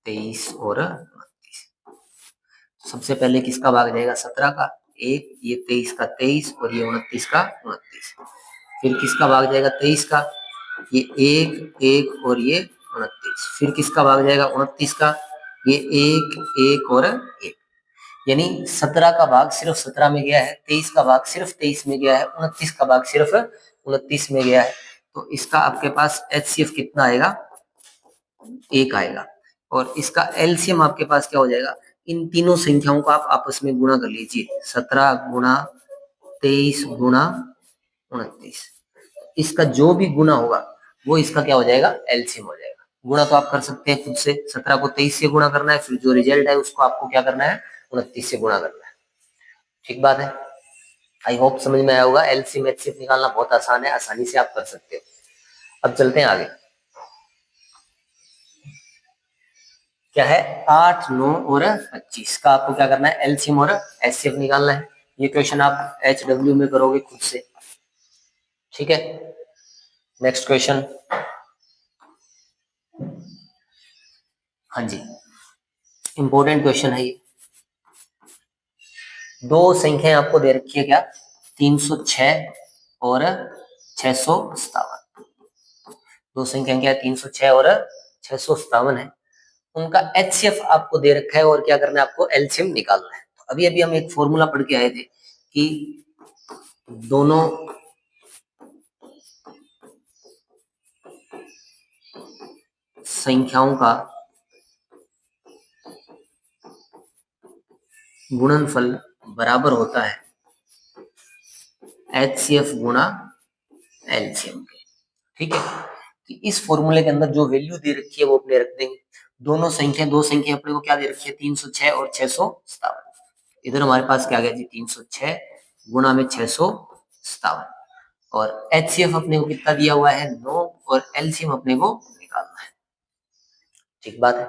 23 और 29। सबसे पहले किसका भाग जाएगा 17 का 1, ये 23 का 23 और ये 29 का 29। फिर किसका भाग जाएगा 23 का, ये 1, 1 और ये 29। फिर किसका भाग जाएगा 29 का, ये 1, 1 और 1। यानी 17 का भाग सिर्फ 17 में गया है, 23 का भाग सिर्फ 23 में गया है, 29 का भाग सिर्फ 29 में गया है। तो इसका आपके पास HCF कितना आएगा 1 आएगा। और इसका एलसीएम आपके पास क्या हो जाएगा, इन तीनों संख्याओं को आप आपस में गुणा कर लीजिए, 17 गुणा 23 गुणा 29। इसका जो भी गुना होगा वो इसका क्या हो जाएगा, एलसीएम हो जाएगा। गुणा तो आप कर सकते हैं खुद से, 17 को 23 से गुणा करना है, फिर जो रिजल्ट है उसको आपको क्या करना है, 29 से गुणा करना है। ठीक बात है, आई होप समझ में आया होगा। एलसीएम एचसीएफ निकालना बहुत आसान है, आसानी से आप कर सकते हो। अब चलते हैं आगे, क्या है 8, 9 और 25 का आपको क्या करना है, एलसीएम और एचसीएफ निकालना है। ये क्वेश्चन आप HW में करोगे खुद से, ठीक है। नेक्स्ट क्वेश्चन, हाँ जी, इंपॉर्टेंट क्वेश्चन है ये। दो संख्याएं आपको दे रखी है, क्या 306 और 657। दो संख्या क्या है, 306 और 657 है। उनका एचसीएफ आपको दे रखा है और क्या करना है, आपको एलसीएम निकालना है। तो अभी अभी हम एक फॉर्मूला पढ़ के आए थे कि दोनों संख्याओं का गुणनफल बराबर होता है एचसीएफ गुणा एलसीएम के, ठीक है। कि इस फॉर्मूले के अंदर जो वैल्यू दे रखी है वो अपने रख देंगे। दो संख्या अपने को क्या दे रखी है, 306 और 657। इधर हमारे पास क्या गया जी, 306 गुणा में 657, और एचसीएफ अपने को कितना दिया हुआ है, 9, और एलसीएम अपने को निकालना है। ठीक बात है।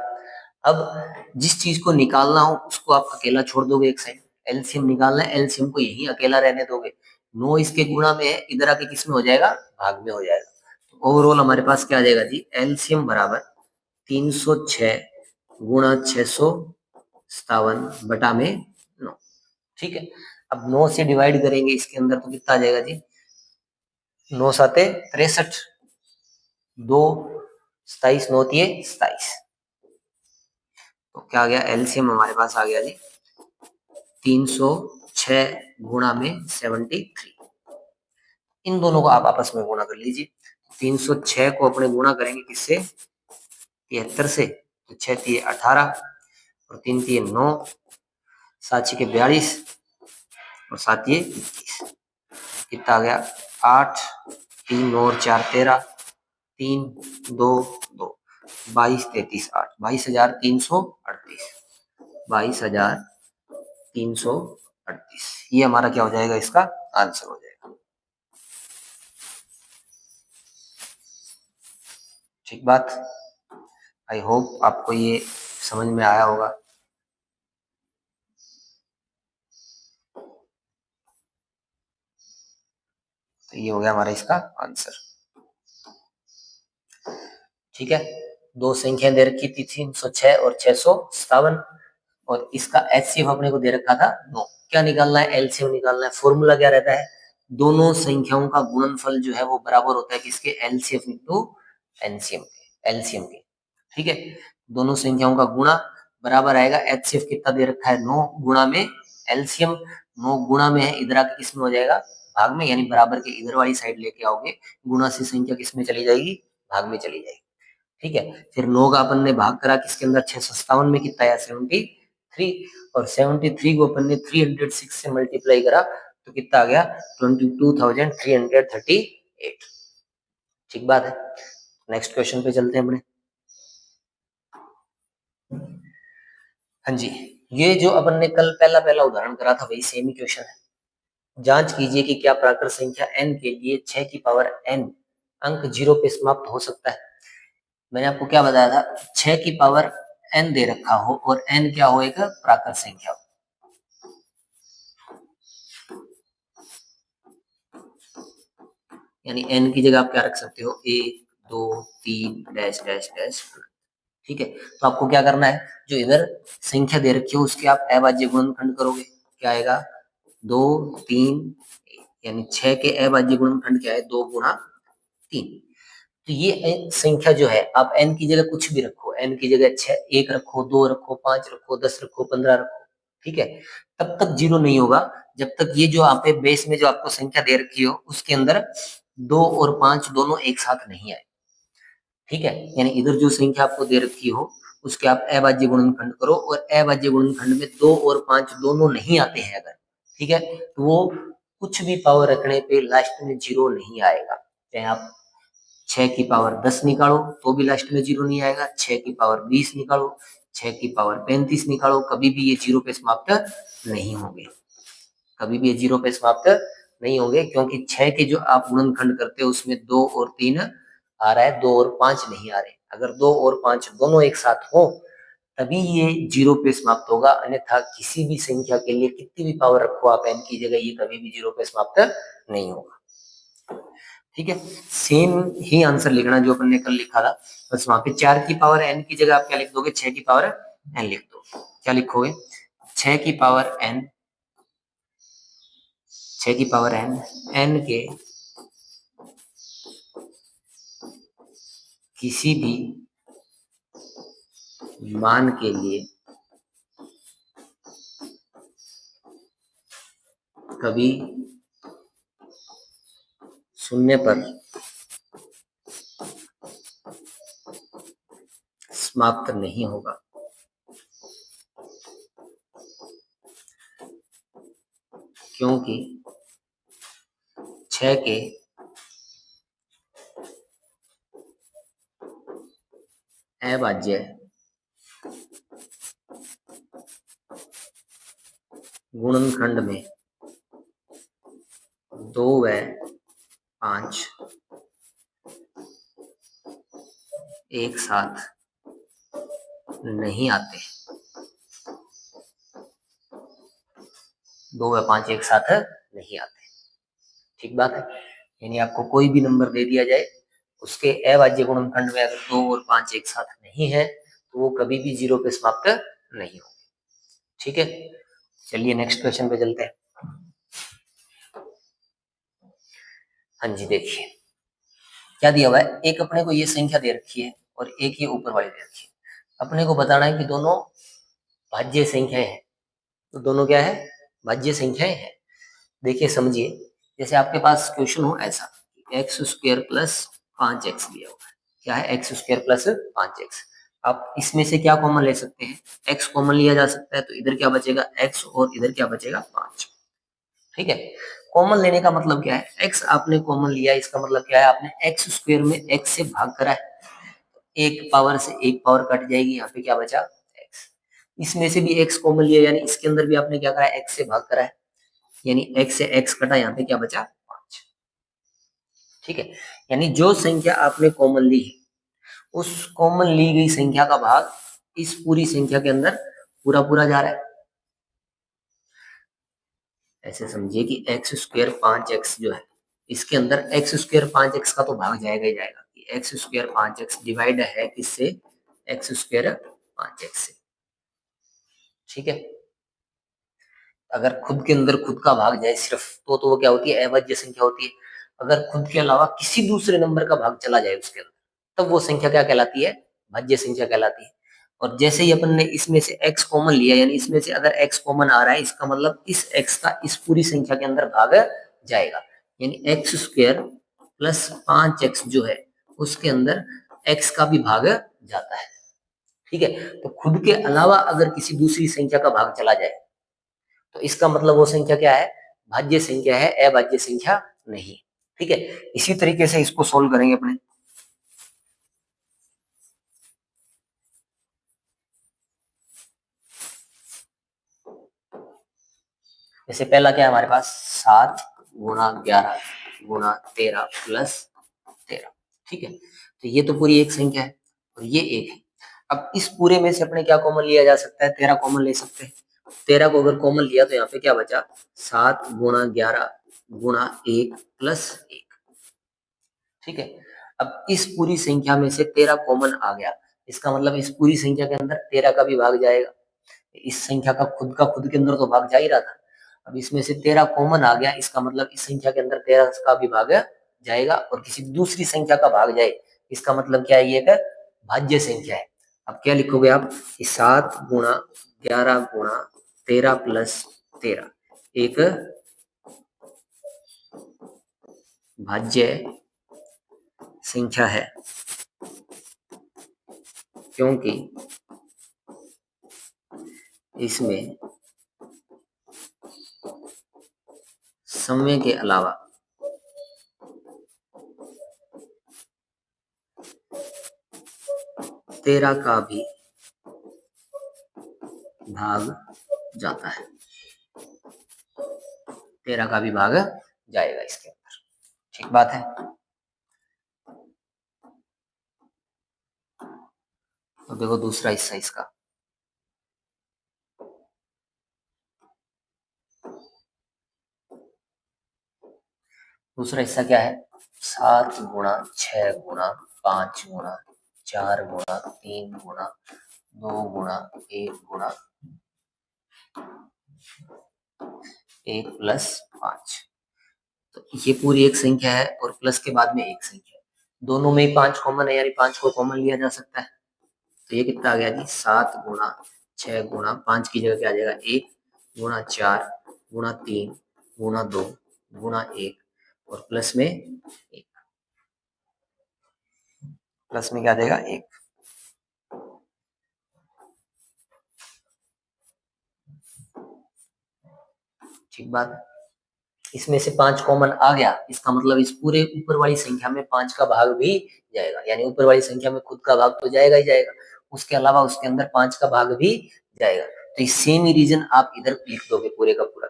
अब जिस चीज को निकालना हो उसको आप अकेला छोड़ दोगे एक साइड, एलसीएम निकालना है, एलसीएम को यही अकेला रहने दोगे। 9 इसके गुणा में है, इधर आके किस में हो जाएगा, भाग में हो जाएगा। तो ओवरऑल हमारे पास क्या आ जाएगा जी, एलसीएम बराबर 306 गुणा 657 बटा में 9, ठीक है। अब 9 से डिवाइड करेंगे इसके अंदर तो कितना आ जाएगा जी, 9 साते 63, 2 27, 9 तिये 27। तो क्या आ गया, एलसीएम हमारे पास आ गया जी 306 गुणा में 73। इन दोनों को आप आपस में गुणा कर लीजिए। 306 को अपने गुणा करेंगे किससे, 73 से, तो 6 तिये 18 और 3 तिये 9, 7 के 42 और 7 तिये 21। कितना आ गया, 8, 3 और 4 13, 3 2 2, 22 33 8, 22,338, 22,338। ये हमारा क्या हो जाएगा, इसका आंसर हो जाएगा। ठीक बात, आई होप आपको ये समझ में आया होगा। तो ये हो गया हमारा इसका आंसर, ठीक है। दो संख्या दे रखी थी 306 और 657, और इसका एचसीएफ अपने को दे रखा था 9। क्या निकालना है, एलसीएम निकालना है। फॉर्मूला क्या रहता है, दोनों संख्याओं का गुणनफल जो है वो बराबर होता है किसके, एलसीएफ इंटू एलसीएम के, ठीक है। दोनों संख्याओं का गुणा बराबर आएगा, एचसीएफ कितना दे रखा है, 9 गुणा में एलसीएम, 9 गुणा में है, इधर आके किसमें हो जाएगा, भाग में, यानी बराबर के इधर वाली साइड लेके आओगे, गुणा से संख्या किसमें चली जाएगी, भाग में चली जाएगी, ठीक है। फिर 9 का अपन ने भाग करा किसके अंदर, 657 में, कितना आया 73, और 73 को अपन ने 306 से मल्टीप्लाई करा तो कितना आ गया, 22,338। ठीक बात है। नेक्स्ट क्वेश्चन पे चलते हैं अपने। हाँ जी, ये जो अपन ने कल पहला उदाहरण करा था वही सेम ही क्वेश्चन है। जांच कीजिए कि क्या प्राकृत संख्या n के लिए 6 की पावर n अंक 0 पे समाप्त हो सकता है। मैंने आपको क्या बताया था, 6 की पावर n दे रखा हो और n क्या हो, एक प्राकृत संख्या हो, यानी n की जगह आप क्या रख सकते हो, 1 2 3 डैश डैश डैश, ठीक है। तो आपको क्या करना है, जो इधर संख्या दे रखी हो उसके आप अभाज्य गुणनखंड करोगे, क्या आएगा, 2 3 यानी 6 के अभाज्य गुणनखंड क्या है, 2 गुणा 3। तो ये संख्या जो है, आप n की जगह कुछ भी रखो, n की जगह 6 1 रखो, 2 रखो, 5 रखो, 10 रखो, 15 रखो, ठीक है, तब तक जीरो नहीं होगा जब तक ये जो आप बेस में जो आपको संख्या दे रखी हो उसके अंदर 2 और 5 दोनों एक साथ नहीं आए, ठीक है। यानी इधर जो संख्या आपको दे रखी हो उसके आप अभाज्य गुणनखंड करो, और अभाज्य गुणनखंड में 2 और 5 दोनों नहीं आते हैं अगर, ठीक है, तो वो कुछ भी पावर रखने पे लास्ट में 0 नहीं आएगा। चाहे आप 6 की पावर 10 निकालो तो भी लास्ट में 0 नहीं आएगा, 6 की पावर 20 निकालो, 6 की पावर 35 निकालो, कभी भी ये 0 पे समाप्त नहीं होंगे, कभी भी ये 0 पे समाप्त नहीं होंगे, क्योंकि 6 के जो आप गुणनखंड करते हो उसमें 2 और 3 आ रहा है, 2 और 5 नहीं आ रहे। अगर 2 और 5 दोनों एक साथ हो तभी ये 0 पे समाप्त होगा, अन्यथा किसी भी संख्या के लिए कितनी भी पावर रखो आप n की जगह, ये कभी भी 0 पे समाप्त नहीं होगा। ठीक है, सेम ही आंसर लिखना जो अपन ने कल लिखा था, बस वहां पे 4 की पावर n की जगह आप क्या लिख दोगे, 6 की पावर n लिख दो। क्या लिखोगे, 6 की पावर n, 6 की पावर n, n के किसी भी मान के लिए कभी शून्य पर समाप्त नहीं होगा, क्योंकि 6 के अभाज्य गुणनखंड में 2 व 5 एक साथ नहीं आते, 2 व 5 एक साथ नहीं आते। ठीक बात है, यानी आपको कोई भी नंबर दे दिया जाए, उसके अभाज्य गुणनखंड में अगर 2 और 5 एक साथ नहीं है तो वो कभी भी 0 पे समाप्त नहीं होगा। ठीक है, चलिए नेक्स्ट क्वेश्चन पे चलते हैं। हाँ जी, देखिए क्या दिया हुआ है, एक अपने को ये संख्या दे रखी है और एक ये ऊपर वाली दे रखी है। अपने को बताना है कि दोनों भाज्य संख्याएं हैं, तो दोनों क्या है, भाज्य संख्याएं हैं। देखिए समझिए, जैसे आपके पास क्वेश्चन हो ऐसा, एक्स स्क्वायर प्लस 5x दिया हुआ है, क्या है, एक्स स्क्वायर प्लस 5x। आप इसमें से क्या कॉमन ले सकते हैं, x कॉमन लिया जा सकता है, तो इधर क्या बचेगा x और इधर क्या बचेगा 5। ठीक है, कॉमन लेने का मतलब क्या है, x आपने कॉमन लिया, इसका मतलब क्या है, आपने एक्स स्क्वायर में x से भाग करा है, एक पावर से एक पावर कट जाएगी, यहाँ पे क्या बचा x। इसमें से भी x कॉमन लिया, यानी इसके अंदर भी आपने क्या करा है, x से भाग करा है, यानी x से x कटा, यहाँ पे क्या बचा 5। ठीक है, यानी जो संख्या आपने कॉमन ली है उस कॉमन ली गई संख्या का भाग इस पूरी संख्या के अंदर पूरा पूरा जा रहा है। ऐसे समझिए कि एक्स स्क्वायर 5x जो है, इसके अंदर एक्स स्क्वायर 5x का तो भाग जाएगा ही जाएगा, कि एक्स स्क्वायर 5x डिवाइड है किससे, एक्स स्क्वायर 5x से। ठीक है, अगर खुद के अंदर खुद का भाग जाए सिर्फ तो वो क्या होती है, अभाज्य संख्या होती है। अगर खुद के अलावा किसी दूसरे नंबर का भाग चला जाए उसके अंदर, तब वो संख्या क्या कहलाती है, भाज्य संख्या कहलाती है। और जैसे ही अपन ने इसमें से x कॉमन लिया, यानी इसमें से अगर x कॉमन आ रहा है, इसका मतलब इस x का इस पूरी संख्या के अंदर भाग जाएगा, यानी एक्स स्क्वायर प्लस 5x जो है उसके अंदर x का भी भाग जाता है। ठीक है, तो खुद के अलावा अगर किसी दूसरी संख्या का भाग चला जाए तो इसका मतलब वो संख्या क्या है, भाज्य संख्या है, अभाज्य संख्या नहीं। ठीक है, इसी तरीके से इसको सोल्व करेंगे अपने। जैसे पहला क्या है हमारे पास, 7 गुणा 11 गुणा 13 प्लस 13। ठीक है, तो ये तो पूरी एक संख्या है और ये एक है। अब इस पूरे में से अपने क्या कॉमन लिया जा सकता है, 13 कॉमन ले सकते हैं। 13 को अगर कॉमन लिया तो यहाँ पे क्या बचा, 7 गुणा 11 गुणा 1 प्लस 1। ठीक है, अब इस पूरी संख्या में से 13 कॉमन आ गया, इसका मतलब इस पूरी संख्या के अंदर 13 का भी भाग जाएगा। इस संख्या का खुद के अंदर तो भाग जा ही रहा था, अब इसमें से 13 कॉमन आ गया, इसका मतलब इस संख्या के अंदर 13 का भी भाग जाएगा, और किसी दूसरी संख्या का भाग जाए, इसका मतलब क्या है, ये एक भाज्य संख्या है। अब क्या लिखोगे आप, 7 गुणा 11 गुणा 13 प्लस 13 एक भाज्य संख्या है, क्योंकि इसमें समय के अलावा तेरह का भी भाग जाता है, तेरह का भी भाग जाएगा इसके अंदर। ठीक बात है। तो देखो दूसरा हिस्सा इसका, दूसरा हिस्सा क्या है, 7 गुणा 6 गुणा 5 गुणा 4 गुणा 3 गुणा 2 गुणा 1 गुणा 1 प्लस 5। तो ये पूरी एक संख्या है और प्लस के बाद में एक संख्या है, दोनों में 5 कॉमन है, यानी 5 को कॉमन लिया जा सकता है। तो ये कितना आ गया जी, 7 गुणा 6 गुणा 5 की जगह क्या आ जाएगा, 1 गुणा 4 गुणा 3 गुणा 2 गुणा 1 और प्लस में 1, प्लस में क्या आ जाएगा 1। ठीक बात। इसमें से 5 कॉमन आ गया, इसका मतलब इस पूरे ऊपर वाली संख्या में 5 का भाग भी जाएगा, यानी ऊपर वाली संख्या में खुद का भाग तो जाएगा ही जाएगा, उसके अलावा उसके अंदर 5 का भाग भी जाएगा। तो इस सेम ही रीजन आप इधर लिख दोगे पूरे का पूरा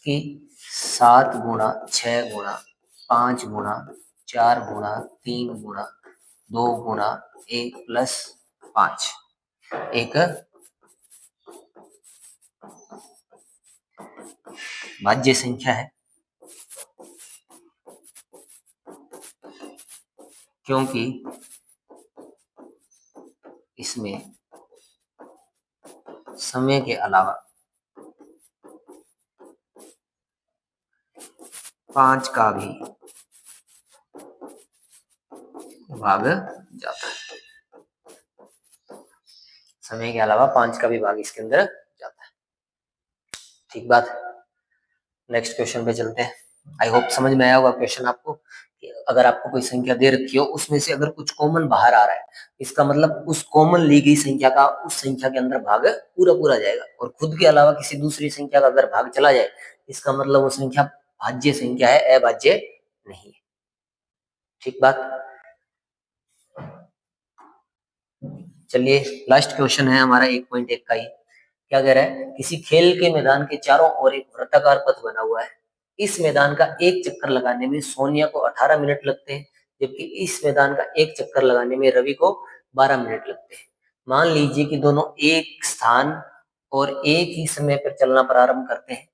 कि 7 गुणा 6 गुणा 5 गुणा 4 गुणा 3 गुणा 2 गुणा 1 प्लस 5 एक भाज्य संख्या है, क्योंकि इसमें समय के अलावा 5 का भी भाग जाता है, समय के अलावा 5 का भी भाग इसके अंदर जाता है। ठीक बात। नेक्स्ट क्वेश्चन पे चलते हैं। आई होप समझ में आया होगा क्वेश्चन आपको कि अगर आपको कोई संख्या दे रखी हो, उसमें से अगर कुछ कॉमन बाहर आ रहा है, इसका मतलब उस कॉमन ली गई संख्या का उस संख्या के अंदर भाग पूरा पूरा जाएगा, और खुद के अलावा किसी दूसरी संख्या का अगर भाग चला जाए, इसका मतलब वो संख्या भाज्य संख्या है, अभाज्य नहीं है। ठीक बात। चलिए लास्ट क्वेश्चन है हमारा 1.1 का ही। क्या कह रहा है, किसी खेल के मैदान के चारों ओर एक वृत्ताकार पथ बना हुआ है, इस मैदान का एक चक्कर लगाने में सोनिया को 18 मिनट लगते हैं, जबकि इस मैदान का एक चक्कर लगाने में रवि को 12 मिनट लगते हैं। मान लीजिए कि दोनों एक स्थान और एक ही समय पर चलना प्रारंभ करते हैं,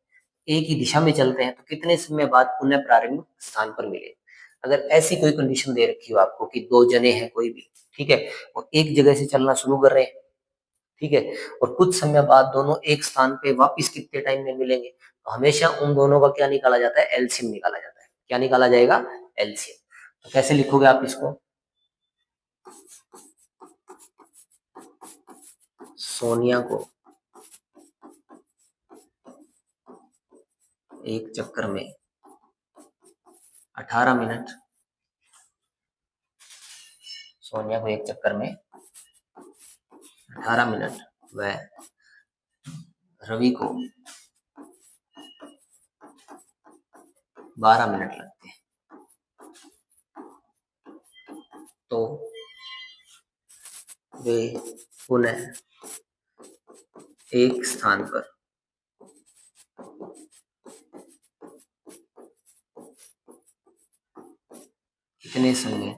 एक ही दिशा में चलते हैं, तो कितने समय बाद पुनः प्रारंभिक स्थान पर मिले। अगर ऐसी कोई कंडीशन दे रखी हो आपको कि दो जने हैं कोई भी, ठीक है, और एक जगह से चलना शुरू कर रहे हैं, ठीक है, और कुछ समय बाद दोनों एक स्थान पे वापस कितने टाइम में मिलेंगे, तो हमेशा उन दोनों का क्या निकाला जाता है, एलसीएम निकाला जाता है। क्या निकाला जाएगा, एलसीएम। तो कैसे लिखोगे आप इसको, सोनिया को एक चक्कर में 18 मिनट, सोनिया को एक चक्कर में 18 मिनट व रवि को 12 मिनट लगते हैं, तो वे पुनः एक स्थान पर कितने समय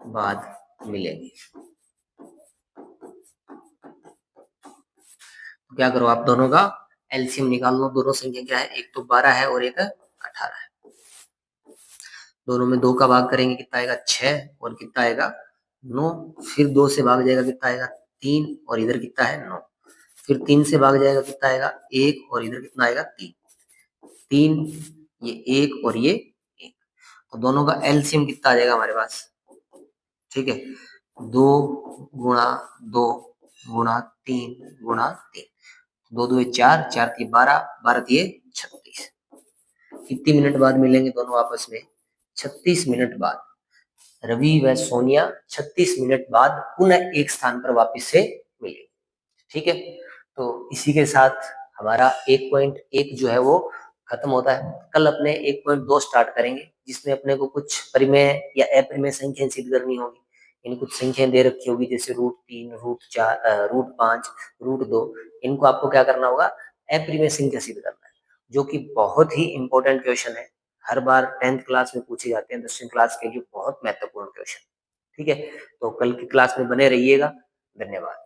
बाद मिलेंगे। क्या करो, आप दोनों का एलसीएम निकाल लो। दोनों संख्या क्या है, एक तो 12 है और एक 18 है। दोनों में 2 का भाग करेंगे, कितना आएगा 6, और कितना आएगा 9, फिर 2 से भाग जाएगा, कितना आएगा 3, और इधर कितना है 9, फिर 3 से भाग जाएगा, कितना आएगा 1, और इधर कितना आएगा 3, 3 ये 1 और ये 1, तो दोनों का एलसीएम कितना आ जाएगा हमारे पास, ठीक है, 2 गुणा 2 गुणा 3 गुणा 3, 2 2 4, 4 3 12, 12 3 36। कितनी मिनट बाद मिलेंगे दोनों आपस में, 36 मिनट बाद रवि व सोनिया 36 मिनट बाद पुनः एक स्थान पर वापस से मिले। ठीक है, तो इसी के साथ हमारा 1.1 जो है वो खत्म होता है। कल अपने 1.2 स्टार्ट करेंगे, जिसमें अपने को कुछ परिमेय या अपरिमेय संख्याएं सिद्ध करनी होगी। इन कुछ संख्याएं दे रखी होगी, जैसे √3, √4, √5, √2। इनको आपको क्या करना होगा, अपरिमेय संख्या सिद्ध करना है, जो कि बहुत ही इंपॉर्टेंट क्वेश्चन है। हर बार 10th क्लास में पूछे जाते हैं, 10वीं क्लास के लिए बहुत महत्वपूर्ण क्वेश्चन। ठीक है, तो कल की क्लास में बने रहिएगा। धन्यवाद।